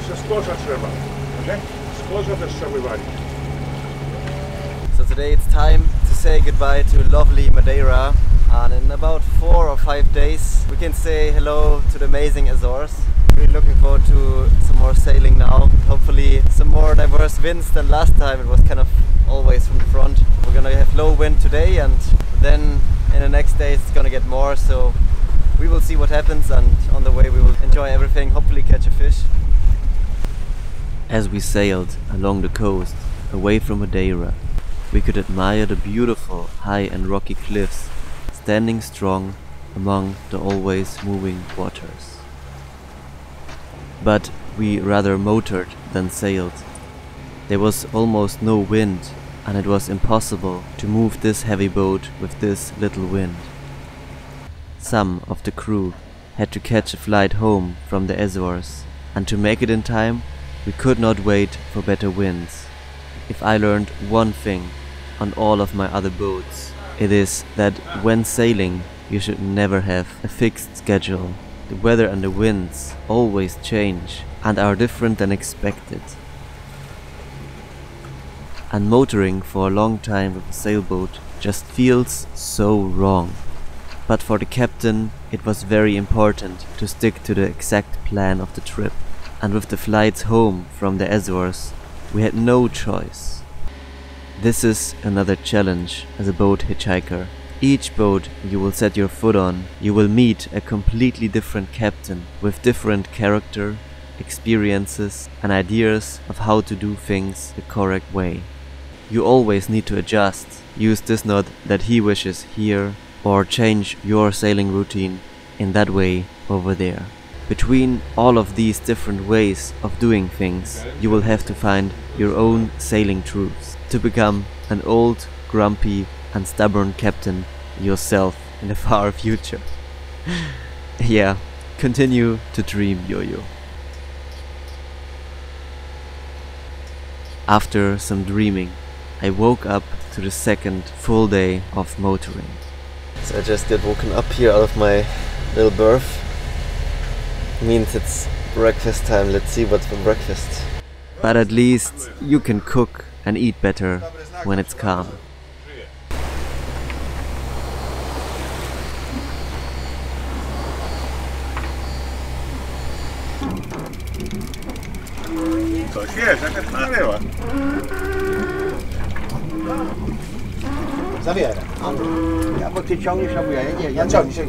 So today it's time to say goodbye to lovely Madeira, and in about 4 or 5 days we can say hello to the amazing Azores. Really looking forward to some more sailing now. Hopefully some more diverse winds than last time. It was kind of always from the front. We're gonna have low wind today, and then in the next days it's gonna get more, so we will see what happens, and on the way we will enjoy everything, hopefully catch a fish. As we sailed along the coast, away from Madeira, we could admire the beautiful high and rocky cliffs standing strong among the always moving waters. But we rather motored than sailed. There was almost no wind, and it was impossible to move this heavy boat with this little wind. Some of the crew had to catch a flight home from the Azores, and to make it in time, we could not wait for better winds. If I learned one thing on all of my other boats, it is that when sailing you should never have a fixed schedule. The weather and the winds always change and are different than expected. And motoring for a long time with a sailboat just feels so wrong. But for the captain it was very important to stick to the exact plan of the trip. And with the flights home from the Azores, we had no choice. This is another challenge as a boat hitchhiker. Each boat you will set your foot on, you will meet a completely different captain with different character, experiences and ideas of how to do things the correct way. You always need to adjust, use this knot that he wishes here, or change your sailing routine in that way over there. Between all of these different ways of doing things, you will have to find your own sailing truths to become an old, grumpy and stubborn captain yourself in the far future. Yeah, continue to dream, Yo-Yo. After some dreaming, I woke up to the second full day of motoring. So I just get woken up here out of my little berth. Means it's breakfast time. Let's see what's for breakfast. But at least you can cook and eat better when it's calm. Coś jest, jakaś narywa. Zabieraj. Albo ty ciągniesz, albo ja. Nie, ja ciągnię.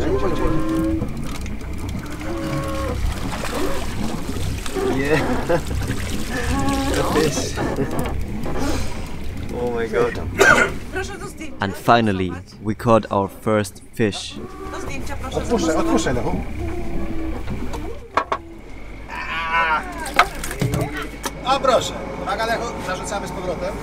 Yeah. The fish. Oh my god. And finally, we caught our first fish. Odpuszczaj, Lechu. O proszę. Uwaga, Lechu, zarzucamy z powrotem.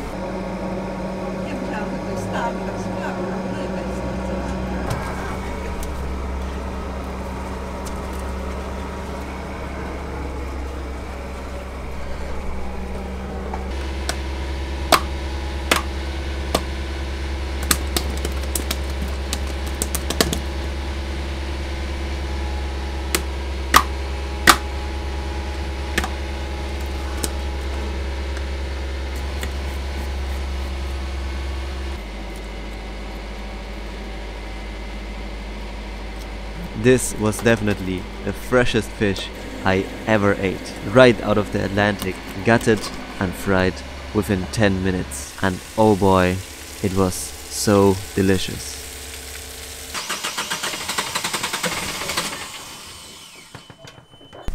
This was definitely the freshest fish I ever ate. Right out of the Atlantic, gutted and fried within 10 minutes. And oh boy, it was so delicious.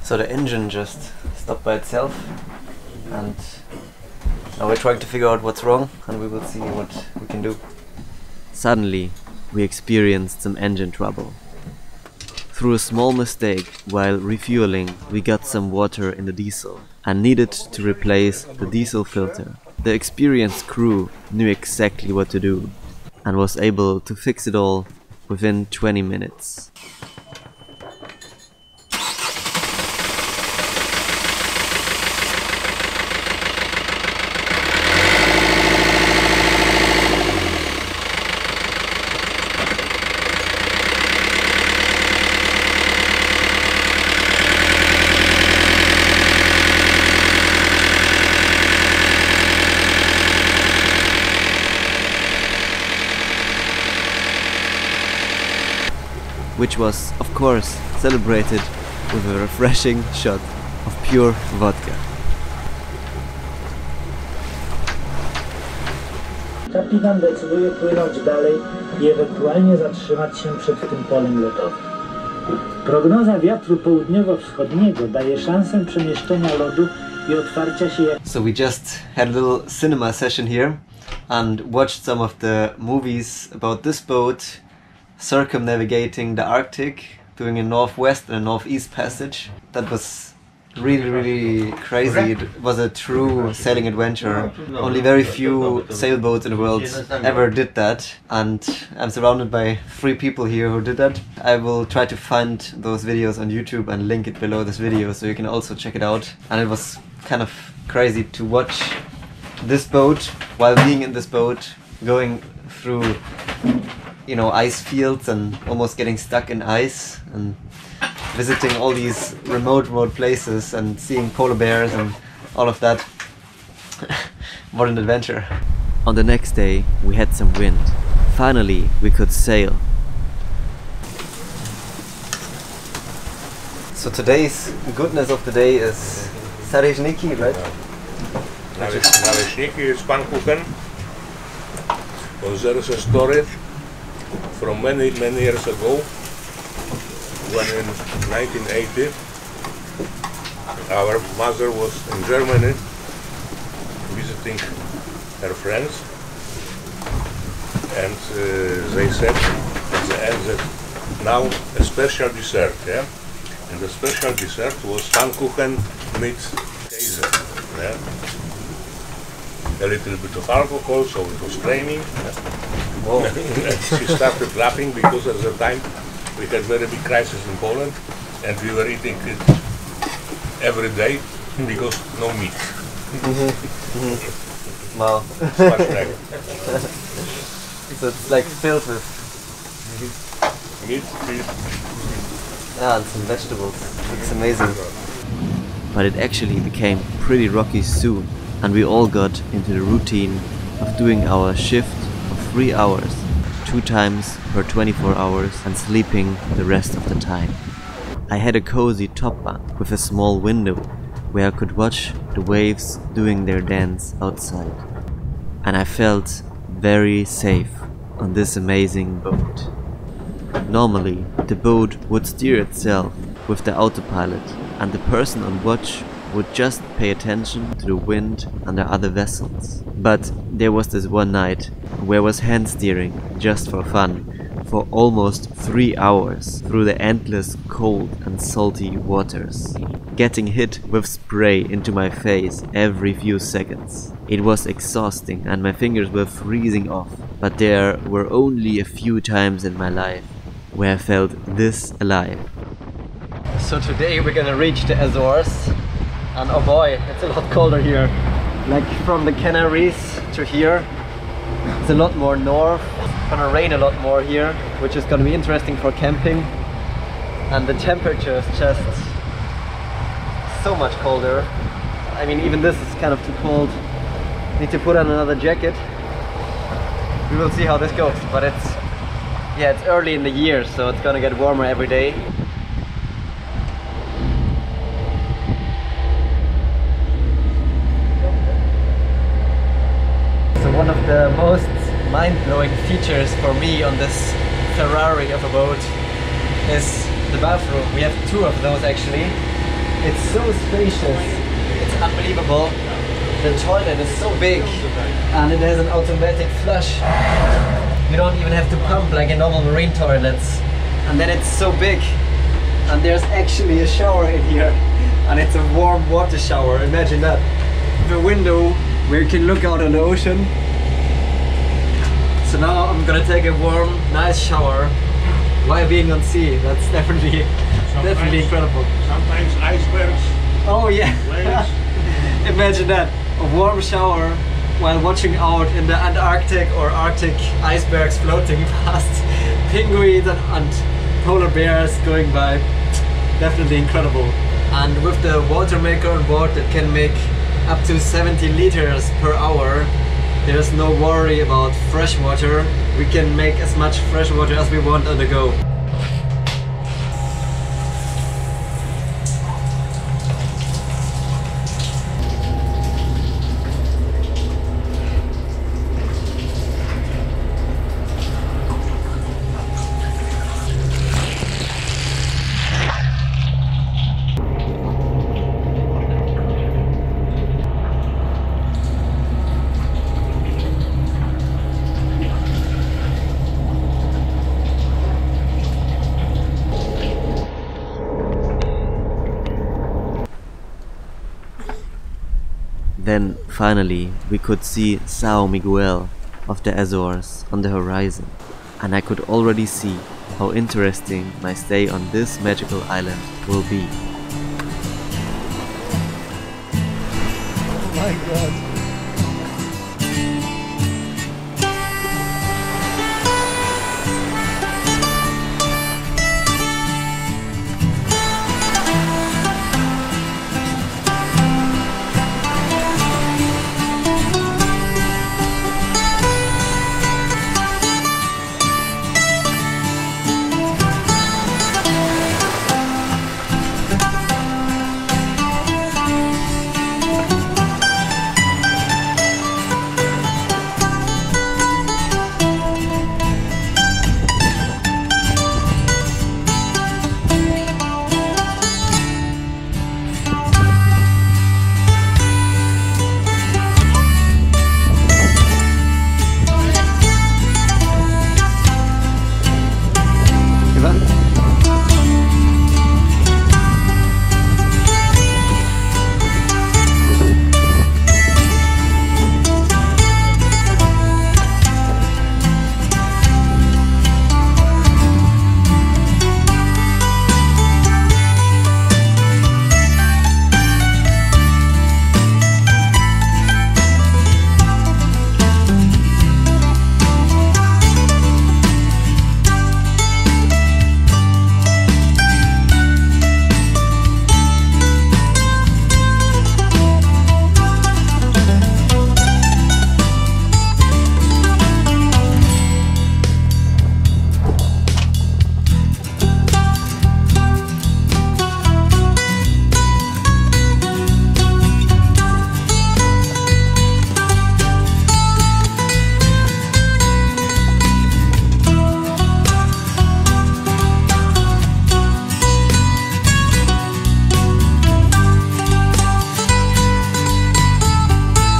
So the engine just stopped by itself, and now we're trying to figure out what's wrong, and we will see what we can do. Suddenly, we experienced some engine trouble. Through a small mistake while refueling, we got some water in the diesel and needed to replace the diesel filter. The experienced crew knew exactly what to do and was able to fix it all within 20 minutes. which was, of course, celebrated with a refreshing shot of pure vodka. Kapitan decyduje płynąć dalej i ewentualnie zatrzymać się przed tym polem lodowym. Prognoza wiatru południowo-wschodniego daje szansę przemieszczenia lodu i otwarcia się. So we just had a little cinema session here and watched some of the movies about this boat circumnavigating the Arctic, doing a northwest and a northeast passage. That was really crazy. It was a true sailing adventure. Only very few sailboats in the world ever did that, and I'm surrounded by 3 people here who did that. I will try to find those videos on YouTube and link it below this video so you can also check it out. And it was kind of crazy to watch this boat while being in this boat, going through, you know, ice fields and almost getting stuck in ice, and visiting all these remote places and seeing polar bears and all of that. What an adventure. On the next day we had some wind. Finally we could sail. So today's goodness of the day is Sarežníky, right? Naleśniki is pannkuchen. There is a story from many years ago, when in 1980 our mother was in Germany visiting her friends, and they said at the end that now a special dessert, yeah? And the special dessert was pannkuchen mit Käse. Yeah? A little bit of alcohol, so it was flaming. Whoa. She started laughing because at the time we had very big crisis in Poland and we were eating it every day because no meat. Wow. So it's like filled with Meat, fish. yeah, and some vegetables. It's amazing. But it actually became pretty rocky soon, and we all got into the routine of doing our shift of 3 hours, 2 times per 24 hours, and sleeping the rest of the time. I had a cozy top bunk with a small window where I could watch the waves doing their dance outside. And I felt very safe on this amazing boat. Normally, the boat would steer itself with the autopilot, and the person on watch would just pay attention to the wind and the other vessels. But there was this one night where I was hand steering just for fun for almost 3 hours through the endless cold and salty waters, getting hit with spray into my face every few seconds. It was exhausting and my fingers were freezing off, but there were only a few times in my life where I felt this alive. So today we're gonna reach the Azores, and oh boy, it's a lot colder here. Like from the Canaries to here, it's a lot more north. It's gonna rain a lot more here, which is gonna be interesting for camping. And the temperature is just so much colder. I mean, even this is kind of too cold. Need to put on another jacket. We will see how this goes, but it's early in the year, so it's gonna get warmer every day. One of the most mind-blowing features for me on this Ferrari of a boat is the bathroom. We have 2 of those actually. It's so spacious, it's unbelievable. The toilet is so big and it has an automatic flush. You don't even have to pump like in normal marine toilets. And then it's so big, and there's actually a shower in here, and it's a warm water shower. Imagine that. The window where you can look out on the ocean. So now I'm gonna take a warm, nice shower while being on sea. That's definitely incredible. Sometimes icebergs. Oh yeah. Waves. Imagine that, a warm shower while watching out in the Antarctic or Arctic icebergs floating past, penguins and polar bears going by. Definitely incredible. And with the water maker on board that can make up to 70 liters per hour, there's no worry about fresh water. We can make as much fresh water as we want on the go. Then finally we could see São Miguel of the Azores on the horizon, and I could already see how interesting my stay on this magical island will be. Oh my god.